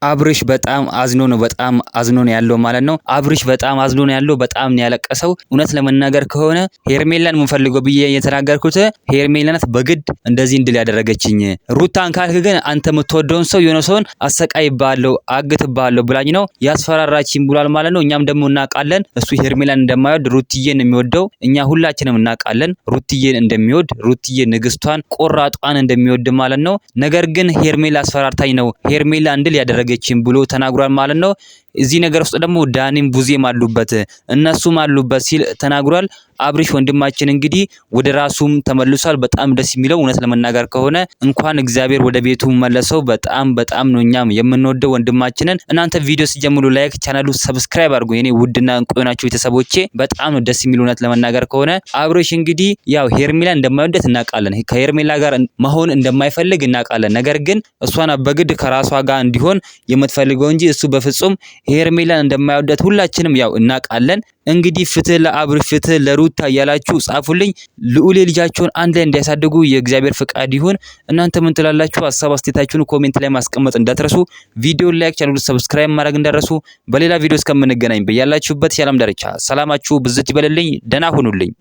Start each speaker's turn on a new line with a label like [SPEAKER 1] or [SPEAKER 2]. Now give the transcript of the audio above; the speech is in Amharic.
[SPEAKER 1] አብርሽ በጣም አዝኖ ነው ያለው ማለት ነው። አብርሽ በጣም አዝኖ ነው ያለው። በጣም ነው ያለቀሰው። እውነት ለመናገር ከሆነ ሄርሜላን የምፈልገው ብዬ የተናገርኩት ሄርሜላናት በግድ እንደዚህ እንድል ያደረገችኝ። ሩታን ካልክ ግን አንተ የምትወደውን ሰው የሆነ ሰውን አሰቃይብሃለሁ፣ አግትብሃለሁ ብላኝ ነው ያስፈራራችኝ ብሏል ማለት ነው። እኛም ደግሞ እናውቃለን እሱ ሄርሜላን እንደማይወድ ሩትዬን የሚወደው እኛ ሁላችንም እናውቃለን። ሩትዬን እንደሚወድ ሩትዬ ንግስቷን ቆራጧን እንደሚወድ ማለት ነው። ነገር ግን ሄርሜላ አስፈራርታኝ ነው ሄርሜላ እንድል ያደረገ ብሎ ተናግሯል ማለት ነው። እዚህ ነገር ውስጥ ደግሞ ዳኒም ቡዜም አሉበት እነሱም አሉበት ሲል ተናግሯል። አብርሽ ወንድማችን እንግዲህ ወደ ራሱም ተመልሷል። በጣም ደስ የሚለው እውነት ለመናገር ከሆነ እንኳን እግዚአብሔር ወደ ቤቱ መለሰው። በጣም ነው እኛም የምንወደው ወንድማችንን። እናንተ ቪዲዮ ሲጀምሩ ላይክ፣ ቻናሉ ሰብስክራይብ አድርጉ። የኔ ውድና እንቁ ናችሁ ቤተሰቦቼ። በጣም ነው ደስ የሚለው እውነት ለመናገር ከሆነ አብርሽ እንግዲህ ያው ሄርሜላ እንደማይወደት እናውቃለን። ከሄርሜላ ጋር መሆን እንደማይፈልግ እናውቃለን። ነገር ግን እሷን በግድ ከራሷ ጋር እንዲሆን የምትፈልገው እንጂ እሱ በፍጹም ሄርሜላን እንደማይወዳት ሁላችንም ያው እናውቃለን። እንግዲህ ፍትህ ለአብርሽ ፍትህ ለሩታ እያላችሁ ጻፉልኝ። ልዑል ልጃቸውን አንድ ላይ እንዲያሳድጉ የእግዚአብሔር ፍቃድ ይሁን። እናንተ ምን ትላላችሁ? ሀሳብ አስተያየታችሁን ኮሜንት ላይ ማስቀመጥ እንዳትረሱ። ቪዲዮ ላይክ፣ ቻናሉን ሰብስክራይብ ማድረግ እንዳትረሱ። በሌላ ቪዲዮ እስከምንገናኝ በያላችሁበት የዓለም ዳርቻ ሰላማችሁ ብዝት ይበልልኝ። ደህና ሁኑልኝ።